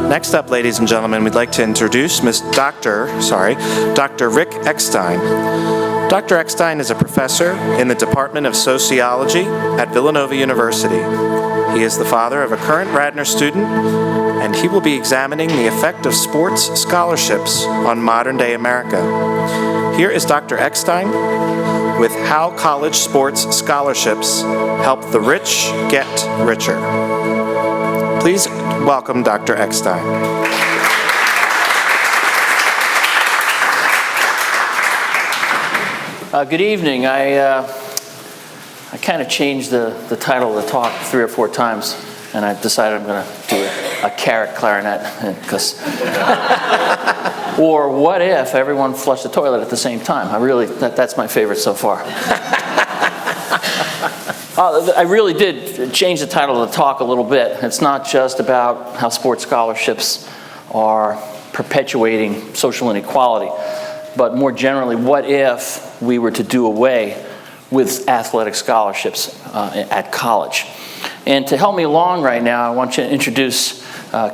Next up, ladies and gentlemen, we'd like to introduce Dr. Rick Eckstein. Dr. Eckstein is a professor in the Department of Sociology at Villanova University. He is the father of a current Radnor student, and he will be examining the effect of sports scholarships on modern-day America. Here is Dr. Eckstein with How College Sports Scholarships Help the Rich Get Richer. Please welcome Dr. Eckstein. Good evening. I kind of changed the title of the talk 3 or 4 times, and I decided I'm going to do a carrot clarinet, because or what if everyone flushed the toilet at the same time? That's my favorite so far. I really did change the title of the talk a little bit. It's not just about how sports scholarships are perpetuating social inequality, but more generally, what if we were to do away with athletic scholarships at college? And to help me along right now, I want you to introduce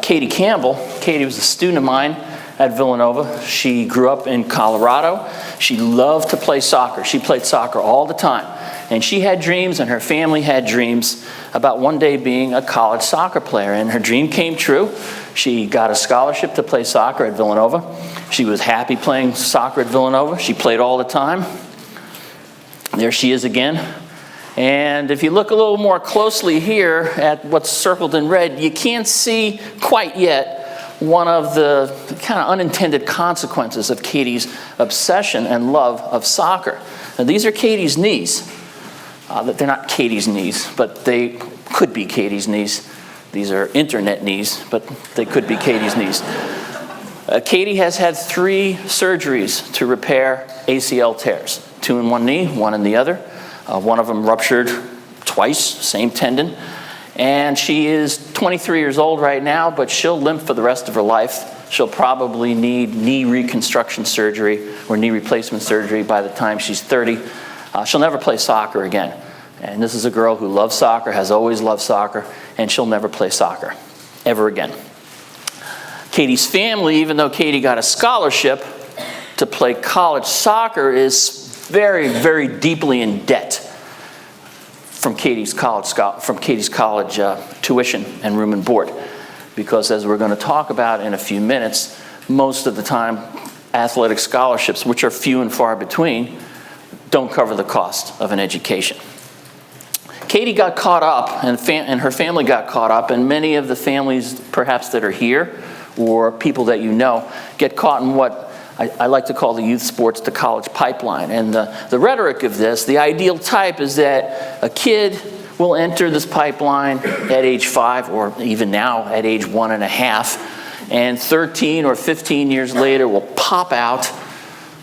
Katie Campbell. Katie was a student of mine at Villanova. She grew up in Colorado. She loved to play soccer. She played soccer all the time. And she had dreams, and her family had dreams about one day being a college soccer player. And her dream came true. She got a scholarship to play soccer at Villanova. She was happy playing soccer at Villanova. She played all the time. There she is again. And if you look a little more closely here at what's circled in red, you can't see quite yet one of the kind of unintended consequences of Katie's obsession and love of soccer. Now, these are Katie's knees. They're not Katie's knees, but they could be Katie's knees. These are internet knees, but they could be Katie's knees. Katie has had 3 surgeries to repair ACL tears. 2 in one knee, 1 in the other. One of them ruptured twice, same tendon. And she is 23 years old right now, but she'll limp for the rest of her life. She'll probably need knee reconstruction surgery or knee replacement surgery by the time she's 30. She'll never play soccer again. And this is a girl who loves soccer, has always loved soccer, and she'll never play soccer ever again. Katie's family, even though Katie got a scholarship to play college soccer, is very, very deeply in debt from Katie's college tuition and room and board. Because as we're going to talk about in a few minutes, most of the time athletic scholarships, which are few and far between, don't cover the cost of an education. Katie got caught up, and her family got caught up, and many of the families perhaps that are here or people that you know get caught in what I like to call the youth sports to college pipeline. And the rhetoric of this, the ideal type, is that a kid will enter this pipeline at age 5, or even now at age 1.5, and 13 or 15 years later will pop out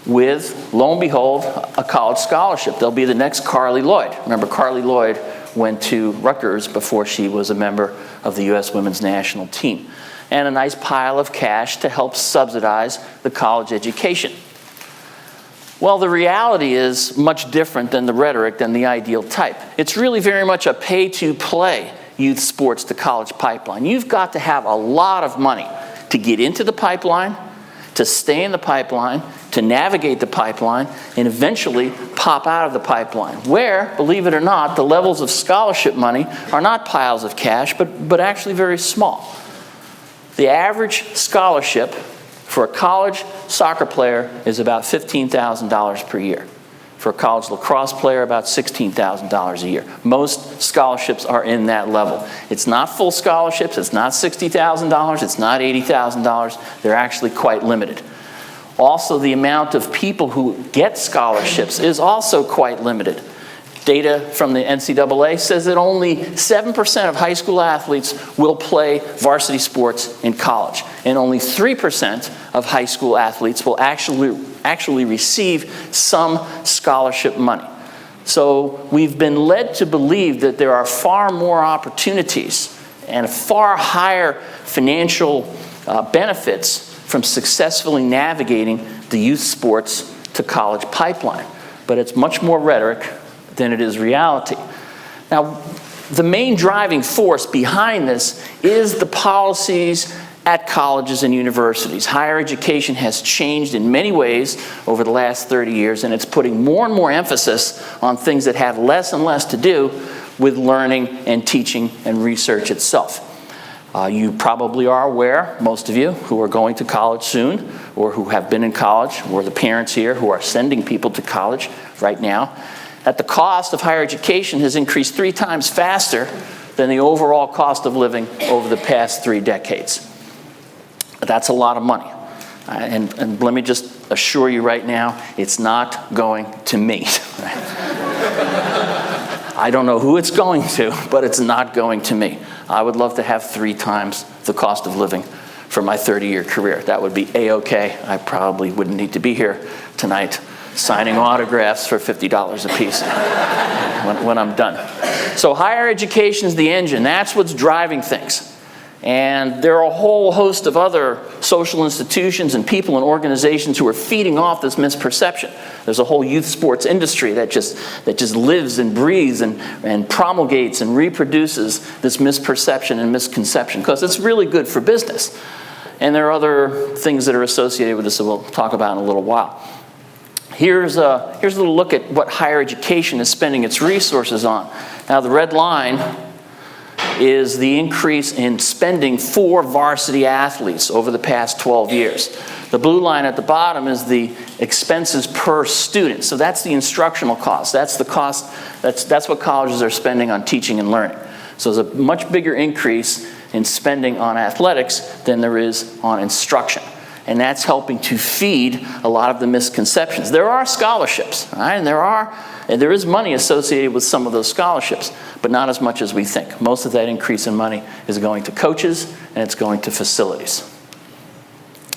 with, lo and behold, a college scholarship. They'll be the next Carly Lloyd. Remember, Carly Lloyd went to Rutgers before she was a member of the U.S. women's national team. And a nice pile of cash to help subsidize the college education. Well, the reality is much different than the rhetoric, than the ideal type. It's really very much a pay-to-play youth sports to college pipeline. You've got to have a lot of money to get into the pipeline, to stay in the pipeline, to navigate the pipeline, and eventually pop out of the pipeline, where, believe it or not, the levels of scholarship money are not piles of cash, but actually very small. The average scholarship for a college soccer player is about $15,000 per year. For a college lacrosse player, about $16,000 a year. Most scholarships are in that level. It's not full scholarships, it's not $60,000, it's not $80,000. They're actually quite limited. Also, the amount of people who get scholarships is also quite limited. Data from the NCAA says that only 7% of high school athletes will play varsity sports in college, and only 3% of high school athletes will actually receive some scholarship money. So we've been led to believe that there are far more opportunities and far higher financial benefits from successfully navigating the youth sports to college pipeline. But it's much more rhetoric than it is reality. Now, the main driving force behind this is the policies at colleges and universities. Higher education has changed in many ways over the last 30 years, and it's putting more and more emphasis on things that have less and less to do with learning and teaching and research itself. You probably are aware, most of you who are going to college soon, or who have been in college, or the parents here who are sending people to college right now, that the cost of higher education has increased 3 times faster than the overall cost of living over the past 3 decades. That's a lot of money. And let me just assure you right now, it's not going to me. I don't know who it's going to, but it's not going to me. I would love to have 3 times the cost of living for my 30-year career. That would be A-okay. I probably wouldn't need to be here tonight signing autographs for $50 a piece when I'm done. So higher education is the engine. That's what's driving things. And there are a whole host of other social institutions and people and organizations who are feeding off this misperception. There's a whole youth sports industry that just lives and breathes and promulgates and reproduces this misperception and misconception because it's really good for business. And there are other things that are associated with this that we'll talk about in a little while. Here's a little look at what higher education is spending its resources on. Now, the red line is the increase in spending for varsity athletes over the past 12 years. The blue line at the bottom is the expenses per student. So that's the instructional cost. That's the cost, that's what colleges are spending on teaching and learning. So there's a much bigger increase in spending on athletics than there is on instruction. And that's helping to feed a lot of the misconceptions. There are scholarships, right? And there is money associated with some of those scholarships, but not as much as we think. Most of that increase in money is going to coaches and it's going to facilities.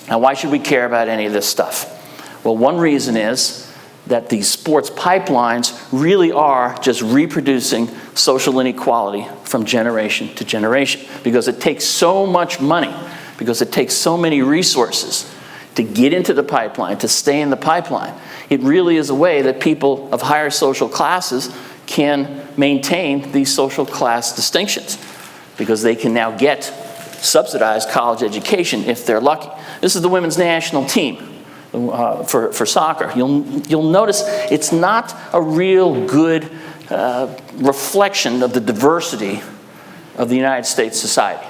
Now, why should we care about any of this stuff? Well, one reason is that these sports pipelines really are just reproducing social inequality from generation to generation because it takes so much money, because it takes so many resources to get into the pipeline, to stay in the pipeline. It really is a way that people of higher social classes can maintain these social class distinctions because they can now get subsidized college education if they're lucky. This is the women's national team for soccer. You'll notice it's not a real good reflection of the diversity of the United States society.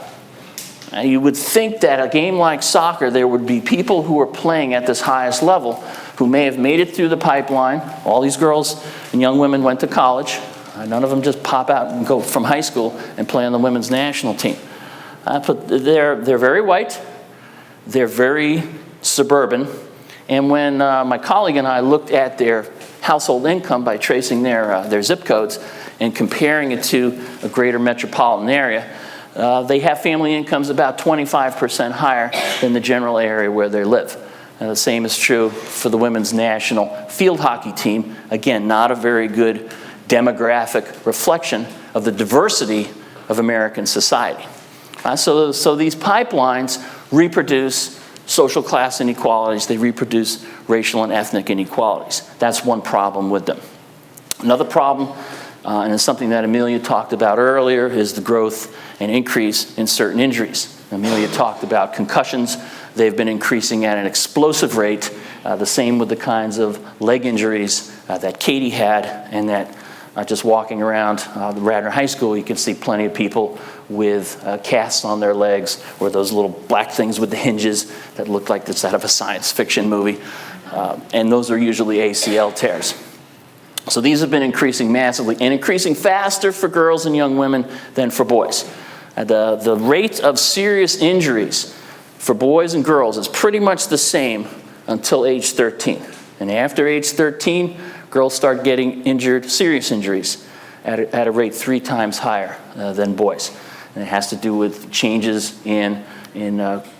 You would think that a game like soccer, there would be people who are playing at this highest level who may have made it through the pipeline. All these girls and young women went to college. None of them just pop out and go from high school and play on the women's national team. But they're very white. They're very suburban. And when my colleague and I looked at their household income by tracing their zip codes and comparing it to a greater metropolitan area, they have family incomes about 25% higher than the general area where they live. And the same is true for the women's national field hockey team. Again, not a very good demographic reflection of the diversity of American society. So these pipelines reproduce social class inequalities. They reproduce racial and ethnic inequalities. That's one problem with them. Another problem, and it's something that Amelia talked about earlier, is the growth and increase in certain injuries. Amelia talked about concussions. They've been increasing at an explosive rate. The same with the kinds of leg injuries that Katie had, and that just walking around the Radnor High School, you can see plenty of people with casts on their legs, or those little black things with the hinges that look like it's out of a science fiction movie. And those are usually ACL tears. So these have been increasing massively, and increasing faster for girls and young women than for boys. The rate of serious injuries for boys and girls is pretty much the same until age 13. And after age 13, girls start getting injured, serious injuries, at a rate 3 times higher than boys. And it has to do with changes in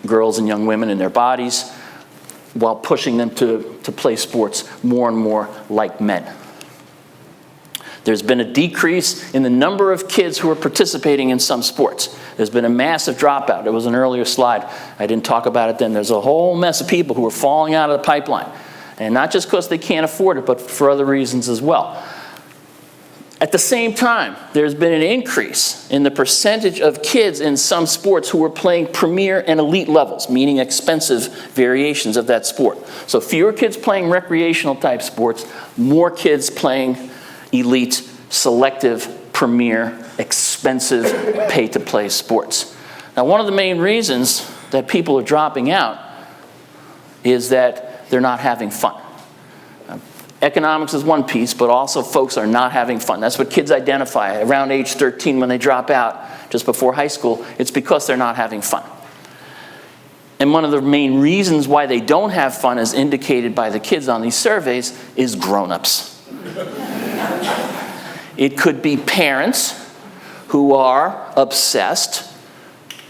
girls and young women in their bodies, while pushing them to play sports more and more like men. There's been a decrease in the number of kids who are participating in some sports. There's been a massive dropout. There was an earlier slide. I didn't talk about it then. There's a whole mess of people who are falling out of the pipeline. And not just because they can't afford it, but for other reasons as well. At the same time, there's been an increase in the percentage of kids in some sports who are playing premier and elite levels, meaning expensive variations of that sport. So fewer kids playing recreational type sports, more kids playing elite, selective, premier, expensive, pay-to-play sports. Now, one of the main reasons that people are dropping out is that they're not having fun. Economics is one piece, but also folks are not having fun. That's what kids identify around age 13 when they drop out just before high school. It's because they're not having fun. And one of the main reasons why they don't have fun, as indicated by the kids on these surveys, is grown-ups. It could be parents who are obsessed,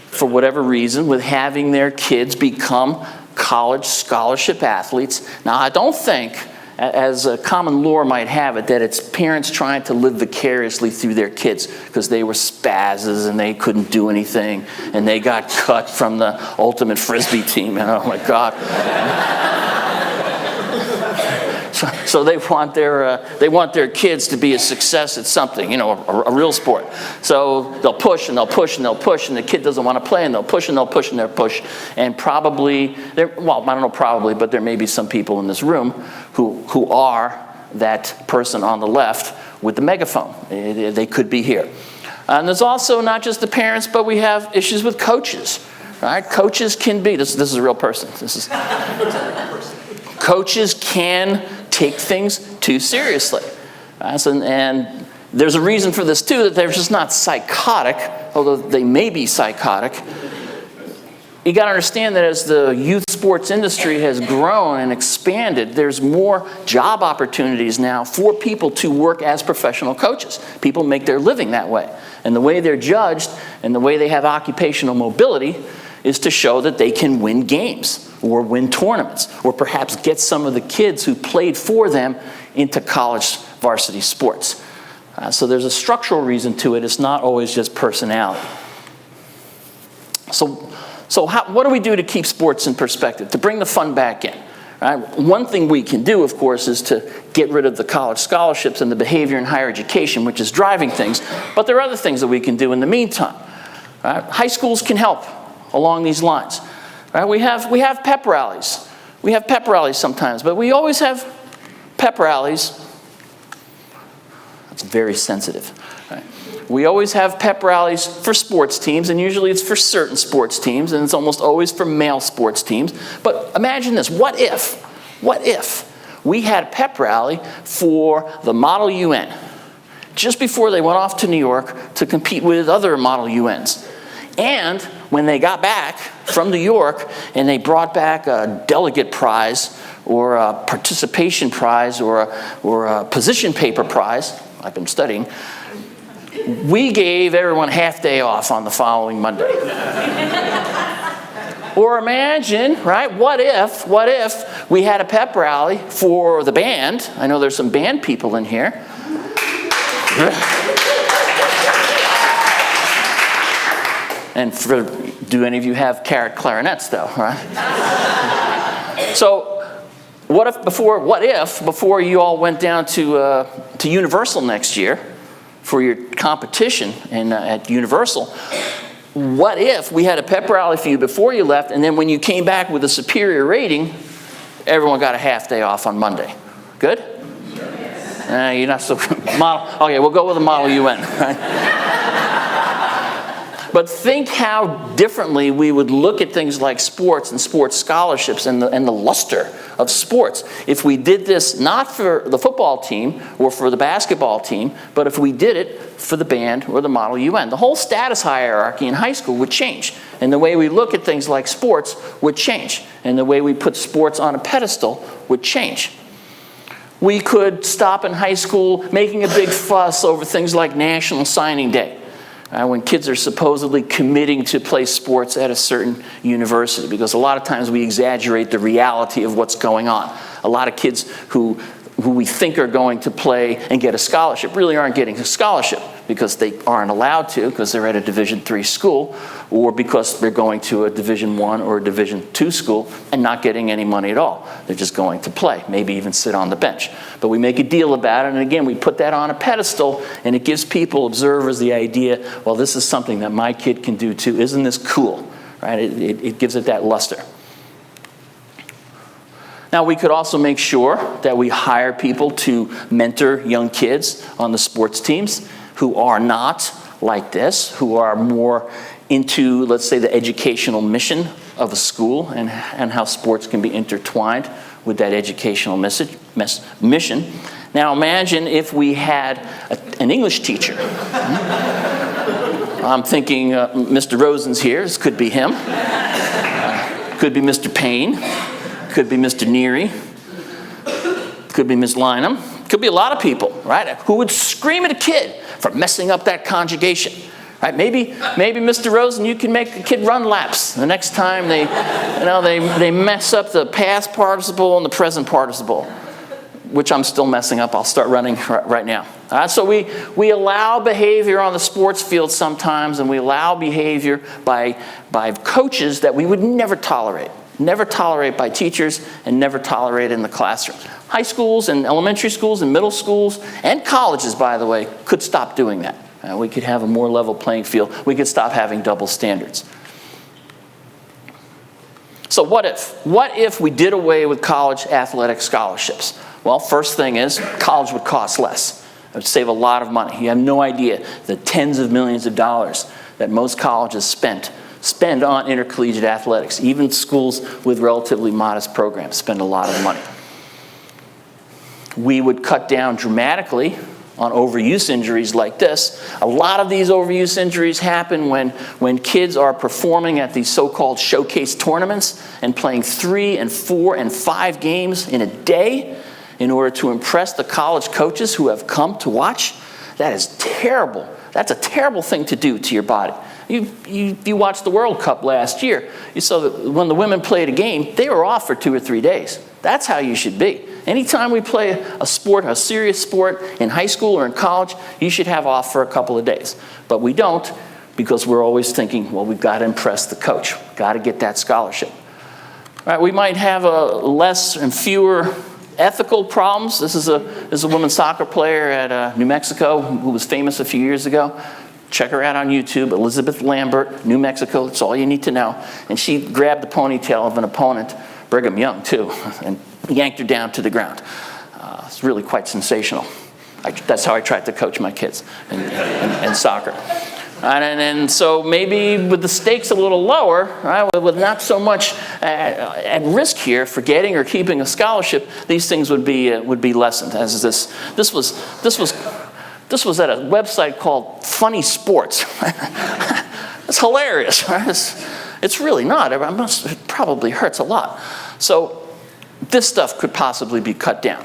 for whatever reason, with having their kids become college scholarship athletes. Now, I don't think, as a common lore might have it, that it's parents trying to live vicariously through their kids because they were spazzes and they couldn't do anything and they got cut from the ultimate frisbee team, and oh my God. So they want their kids to be a success at something, a real sport. So they'll push and they'll push and they'll push, and the kid doesn't want to play, and they'll push and they'll push and they'll push. And probably, I don't know probably, but there may be some people in this room who are that person on the left with the megaphone. They could be here. And there's also not just the parents, but we have issues with coaches. Right? Coaches can be, this is a real person. Coaches can take things too seriously. And there's a reason for this too, that they're just not psychotic, although they may be psychotic. You got to understand that as the youth sports industry has grown and expanded, there's more job opportunities now for people to work as professional coaches. People make their living that way. And the way they're judged and the way they have occupational mobility is to show that they can win games or win tournaments, or perhaps get some of the kids who played for them into college varsity sports. So there's a structural reason to it. It's not always just personality. So what do we do to keep sports in perspective, to bring the fun back in? Right? One thing we can do, of course, is to get rid of the college scholarships and the behavior in higher education, which is driving things. But there are other things that we can do in the meantime. Right? High schools can help along these lines. Right? We have pep rallies. We have pep rallies sometimes, but we always have pep rallies. That's very sensitive. Right? We always have pep rallies for sports teams, and usually it's for certain sports teams, and it's almost always for male sports teams. But imagine this, what if we had a pep rally for the Model UN just before they went off to New York to compete with other Model UNs? And when they got back from New York and they brought back a delegate prize or a participation prize or a position paper prize, I've been studying, we gave everyone half day off on the following Monday. Or imagine, right, what if we had a pep rally for the band? I know there's some band people in here. And do any of you have carrot clarinets, though, right? So what if before you all went down to Universal next year for your competition at Universal, what if we had a pep rally for you before you left, and then when you came back with a superior rating, everyone got a half day off on Monday? Good? You're not so model. Okay, we'll go with the Model UN. Right? But think how differently we would look at things like sports and sports scholarships and the luster of sports if we did this not for the football team or for the basketball team, but if we did it for the band or the Model UN. The whole status hierarchy in high school would change, and the way we look at things like sports would change, and the way we put sports on a pedestal would change. We could stop in high school making a big fuss over things like National Signing Day. When kids are supposedly committing to play sports at a certain university, because a lot of times we exaggerate the reality of what's going on. A lot of kids who we think are going to play and get a scholarship really aren't getting a scholarship because they aren't allowed to because they're at a Division III school, or because they're going to a Division I or a Division II school and not getting any money at all. They're just going to play, maybe even sit on the bench. But we make a deal about it, and again, we put that on a pedestal, and it gives people, observers, the idea, well, this is something that my kid can do too. Isn't this cool? Right? It gives it that luster. Now, we could also make sure that we hire people to mentor young kids on the sports teams who are not like this, who are more into, let's say, the educational mission of a school and how sports can be intertwined with that educational mission. Now, imagine if we had an English teacher. I'm thinking Mr. Rosen's here. This could be him. Could be Mr. Payne. Could be Mr. Neary. Could be Ms. Lynham. Could be a lot of people, right, who would scream at a kid for messing up that conjugation. Right? Maybe Mr. Rosen, you can make a kid run laps the next time they mess up the past participle and the present participle, which I'm still messing up. I'll start running right now. So we allow behavior on the sports field sometimes, and we allow behavior by coaches that we would never tolerate. Never tolerate by teachers, and never tolerate in the classroom. High schools and elementary schools and middle schools and colleges, by the way, could stop doing that. We could have a more level playing field. We could stop having double standards. So what if? What if we did away with college athletic scholarships? Well, first thing is, college would cost less. It would save a lot of money. You have no idea the tens of millions of dollars that most colleges spend on intercollegiate athletics. Even schools with relatively modest programs spend a lot of money. We would cut down dramatically on overuse injuries like this. A lot of these overuse injuries happen when kids are performing at these so-called showcase tournaments and playing 3 and 4 and 5 games in a day in order to impress the college coaches who have come to watch. That is terrible. That's a terrible thing to do to your body. You watched the World Cup last year. You saw that when the women played a game, they were off for 2 or 3 days. That's how you should be. Anytime we play a sport, a serious sport, in high school or in college, you should have off for a couple of days. But we don't, because we're always thinking, well, we've got to impress the coach. Got to get that scholarship. Right, we might have less and fewer ethical problems. This is a women's soccer player at New Mexico who was famous a few years ago. Check her out on YouTube, Elizabeth Lambert, New Mexico. That's all you need to know. And she grabbed the ponytail of an opponent, Brigham Young too, and yanked her down to the ground. It's really quite sensational. That's how I tried to coach my kids in soccer. And so maybe with the stakes a little lower, right, with not so much at risk here for getting or keeping a scholarship, these things would be lessened. As this was at a website called Funny Sports. It's hilarious. Right? It's really not. It probably hurts a lot. So this stuff could possibly be cut down.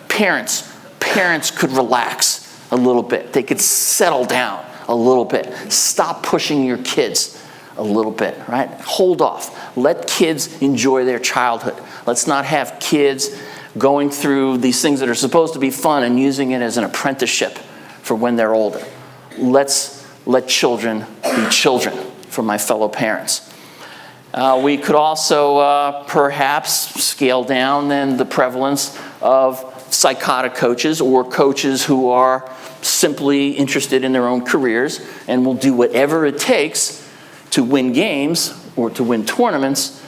Parents could relax a little bit. They could settle down a little bit. Stop pushing your kids a little bit, right? Hold off. Let kids enjoy their childhood. Let's not have kids going through these things that are supposed to be fun and using it as an apprenticeship for when they're older. Let's let children be children, for my fellow parents. We could also perhaps scale down then the prevalence of psychotic coaches or coaches who are simply interested in their own careers and will do whatever it takes to win games or to win tournaments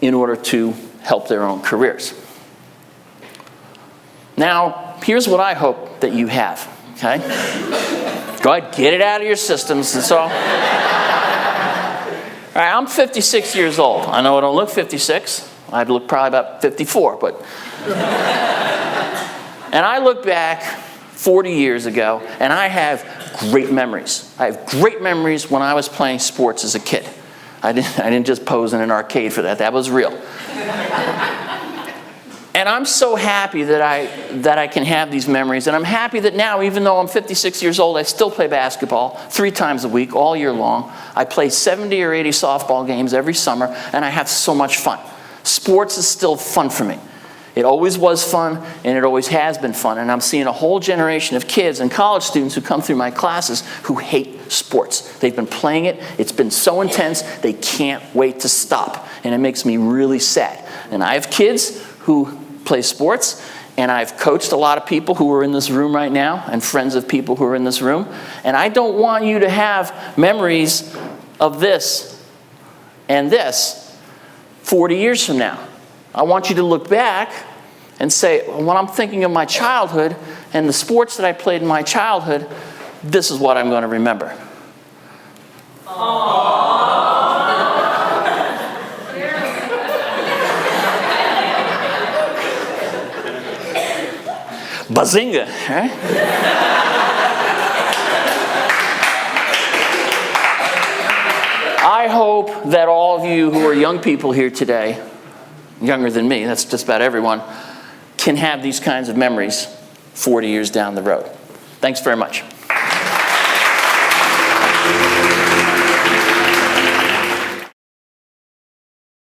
in order to help their own careers. Now, here's what I hope that you have, okay? Go ahead, get it out of your systems. And so, all right, I'm 56 years old. I know I don't look 56. I'd look probably about 54, but... And I look back 40 years ago, and I have great memories. I have great memories when I was playing sports as a kid. I didn't just pose in an arcade for that. That was real. And I'm so happy that I can have these memories. And I'm happy that now, even though I'm 56 years old, I still play basketball 3 times a week, all year long. I play 70 or 80 softball games every summer, and I have so much fun. Sports is still fun for me. It always was fun, and it always has been fun. And I'm seeing a whole generation of kids and college students who come through my classes who hate sports. They've been playing it. It's been so intense, they can't wait to stop. And it makes me really sad. And I have kids who play sports, and I've coached a lot of people who are in this room right now, and friends of people who are in this room. And I don't want you to have memories of this and this 40 years from now. I want you to look back and say, when I'm thinking of my childhood and the sports that I played in my childhood, this is what I'm going to remember. Bazinga, right? I hope that all of you who are young people here today, younger than me, that's just about everyone, can have these kinds of memories 40 years down the road. Thanks very much.